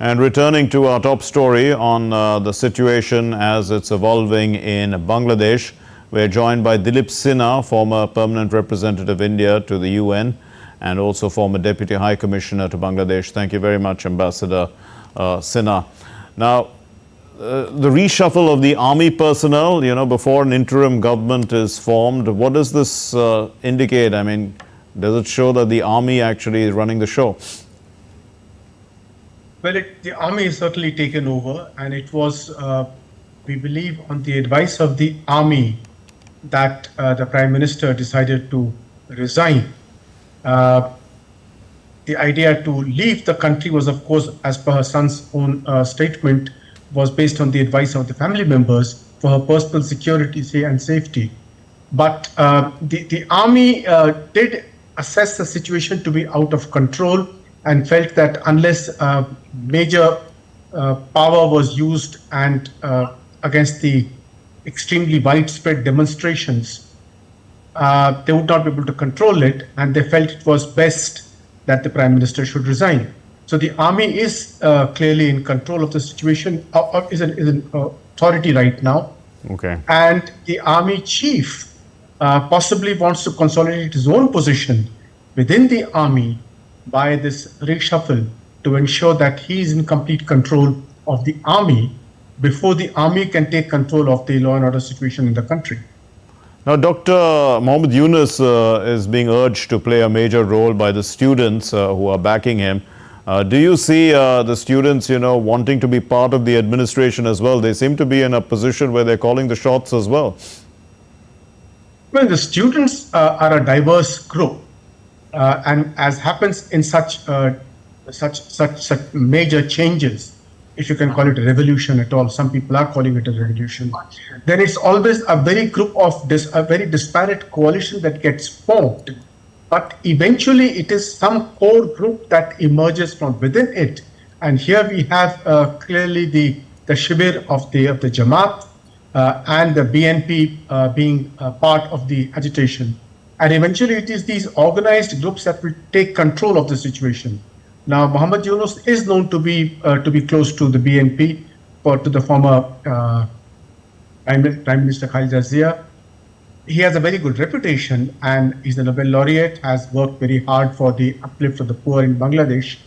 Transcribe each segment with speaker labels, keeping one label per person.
Speaker 1: And returning to our top story on the situation as it's evolving in Bangladesh, we're joined by Dilip Sinha, former permanent representative of India to the UN and also former Deputy High Commissioner to Bangladesh. Thank you very much, Ambassador Sinha. Now, the reshuffle of the army personnel, before an interim government is formed, what does this indicate? I mean, does it show that the army actually is running the show?
Speaker 2: Well, the army is certainly taken over, and it was, we believe, on the advice of the army that the Prime Minister decided to resign. The idea to leave the country was, of course, as per her son's own statement, was based on the advice of the family members for her personal security and safety. But the army did assess the situation to be out of control and felt that unless major power was used and against the extremely widespread demonstrations, they would not be able to control it, and they felt it was best that the Prime Minister should resign. So the army is clearly in control of the situation, is an authority right now.
Speaker 1: Okay.
Speaker 2: And the army chief possibly wants to consolidate his own position within the army by this reshuffle to ensure that he is in complete control of the army before the army can take control of the law and order situation in the country.
Speaker 1: Now, Dr. Muhammad Yunus is being urged to play a major role by the students who are backing him. Do you see the students, wanting to be part of the administration as well? They seem to be in a position where they're calling the shots as well.
Speaker 2: Well, the students are a diverse group. And as happens in such major changes, if you can call it a revolution at all, some people are calling it a revolution, then it's always a very very disparate coalition that gets formed. But eventually it is some core group that emerges from within it. And here we have clearly the Shibir of the Jamaat and the BNP being part of the agitation. And eventually it is these organized groups that will take control of the situation. Now, Muhammad Yunus is known to be close to the BNP, or to the former Prime Minister Khalida Zia. He has a very good reputation, and he's a Nobel laureate, has worked very hard for the uplift of the poor in Bangladesh.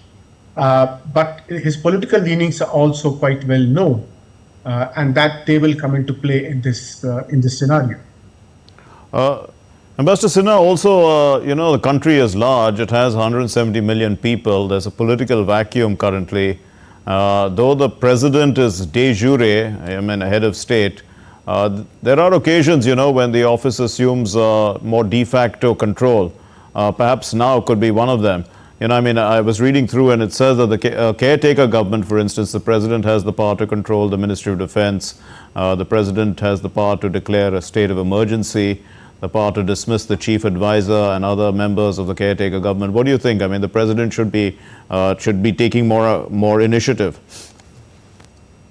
Speaker 2: But his political leanings are also quite well known, and that they will come into play in this scenario.
Speaker 1: Ambassador Sinha, also, the country is large. It has 170 million people. There's a political vacuum currently. Though the president is de jure, head of state, there are occasions, when the office assumes more de facto control. Perhaps now could be one of them. I was reading through, and it says that the caretaker government, for instance, the president has the power to control the Ministry of Defense. The president has the power to declare a state of emergency, the power to dismiss the chief advisor and other members of the caretaker government. What do you think? The president should be taking more initiative.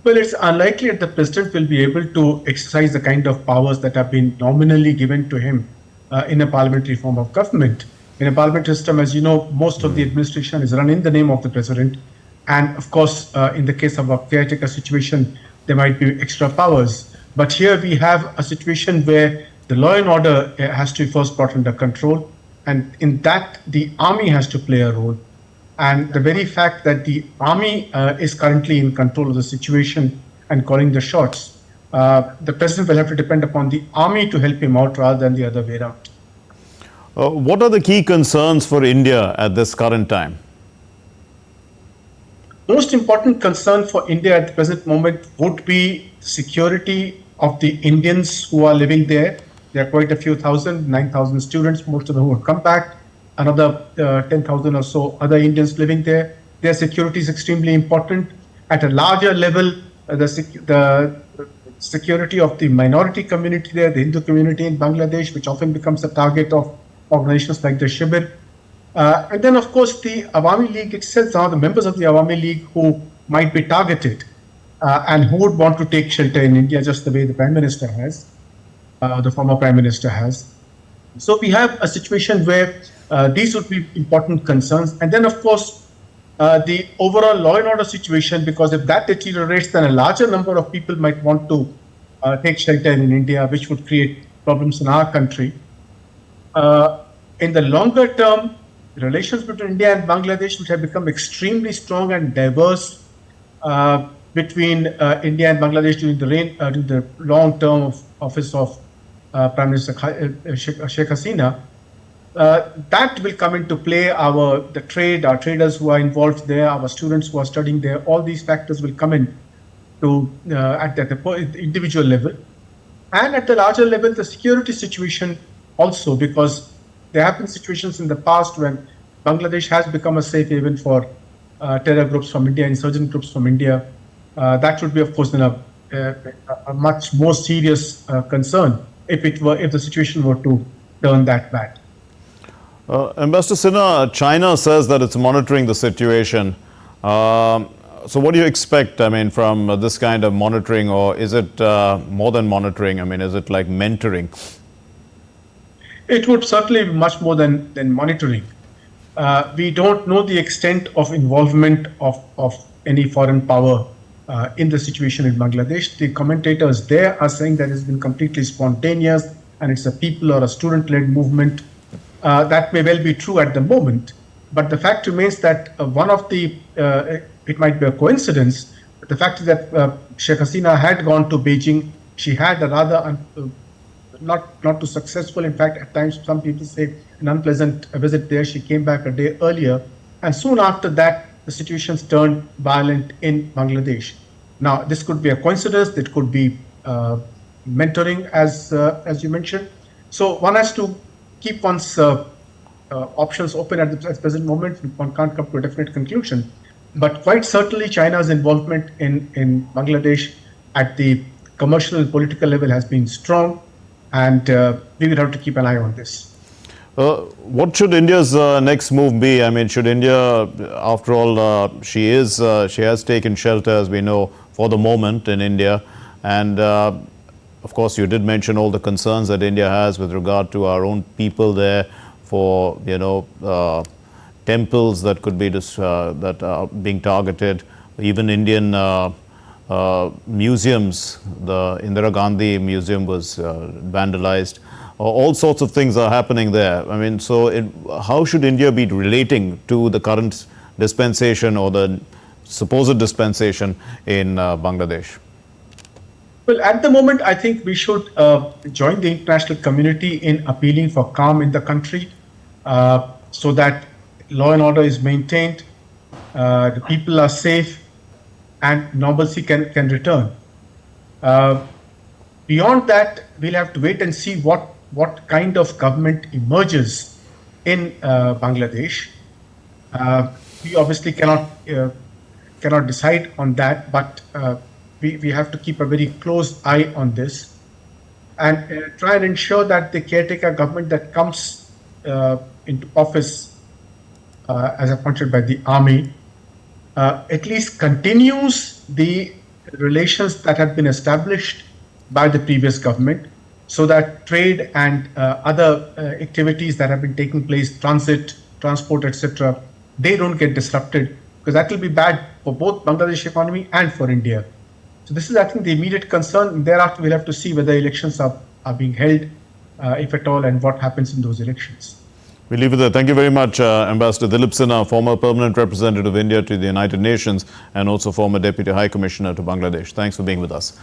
Speaker 2: Well, it's unlikely that the president will be able to exercise the kind of powers that have been nominally given to him in a parliamentary form of government. In a parliamentary system, as you know, most of the administration is run in the name of the president. And of course, in the case of a caretaker situation, there might be extra powers. But here we have a situation where the law and order has to be first brought under control. And in that, the army has to play a role. And the very fact that the army is currently in control of the situation and calling the shots, the president will have to depend upon the army to help him out rather than the other way around.
Speaker 1: What are the key concerns for India at this current time?
Speaker 2: Most important concern for India at the present moment would be security of the Indians who are living there. There are quite a few thousand, 9,000 students, most of them who have come back, another 10,000 or so other Indians living there. Their security is extremely important. At a larger level, the security of the minority community there, the Hindu community in Bangladesh, which often becomes a target of organizations like the Shibir. And then, of course, the Awami League itself, are the members of the Awami League who might be targeted and who would want to take shelter in India just the way the Prime Minister has, the former Prime Minister has. So we have a situation where these would be important concerns. And then, of course, the overall law and order situation, because if that deteriorates, then a larger number of people might want to take shelter in India, which would create problems in our country. In the longer term, relations between India and Bangladesh, which have become extremely strong and diverse between India and Bangladesh during the long term of office of Prime Minister Sheikh Hasina, that will come into play. Our traders who are involved there, our students who are studying there, all these factors will come in to at the individual level, and at the larger level, the security situation also, because there have been situations in the past when Bangladesh has become a safe haven for terror groups from India, insurgent groups from India. That would be, of course, then a much more serious concern if the situation were to turn that bad.
Speaker 1: Ambassador Sinha, China says that it's monitoring the situation. So what do you expect, I mean, from this kind of monitoring, or is it more than monitoring? I mean, is it like mentoring?
Speaker 2: It would certainly be much more than monitoring. We don't know the extent of involvement of any foreign power in the situation in Bangladesh. The commentators there are saying that it's been completely spontaneous and it's a people or a student-led movement. That may well be true at the moment, but the fact remains that it might be a coincidence, but the fact is that Sheikh Hasina had gone to Beijing. She had a rather not too successful, in fact, at times some people say an unpleasant visit there. She came back a day earlier, and soon after that, the situations turned violent in Bangladesh. Now, this could be a coincidence. It could be mentoring, as you mentioned. So one has to keep one's options open at the present moment. One can't come to a definite conclusion. But quite certainly, China's involvement in Bangladesh at the commercial and political level has been strong, and we will have to keep an eye on this.
Speaker 1: What should India's next move be? I mean, should India, after all, she has taken shelter, as we know, for the moment in India, and of course, you did mention all the concerns that India has with regard to our own people there, for temples that could be that are being targeted, even Indian museums. The Indira Gandhi Museum was vandalized. All sorts of things are happening there. I mean, so how should India be relating to the current dispensation or the supposed dispensation in Bangladesh?
Speaker 2: Well, at the moment, I think we should join the international community in appealing for calm in the country, so that law and order is maintained, the people are safe, and normalcy can return. Beyond that, we'll have to wait and see what kind of government emerges in Bangladesh. We obviously cannot decide on that, but we have to keep a very close eye on this and try and ensure that the caretaker government that comes into office as appointed by the army at least continues the relations that have been established by the previous government, so that trade and other activities that have been taking place, transport, etc., they don't get disrupted, because that will be bad for both Bangladesh economy and for India. So this is, I think, the immediate concern. And thereafter, we'll have to see whether elections are being held, if at all, and what happens in those elections.
Speaker 1: We leave it there. Thank you very much, Ambassador Dilip Sinha, former permanent representative of India to the United Nations and also former Deputy High Commissioner to Bangladesh. Thanks for being with us.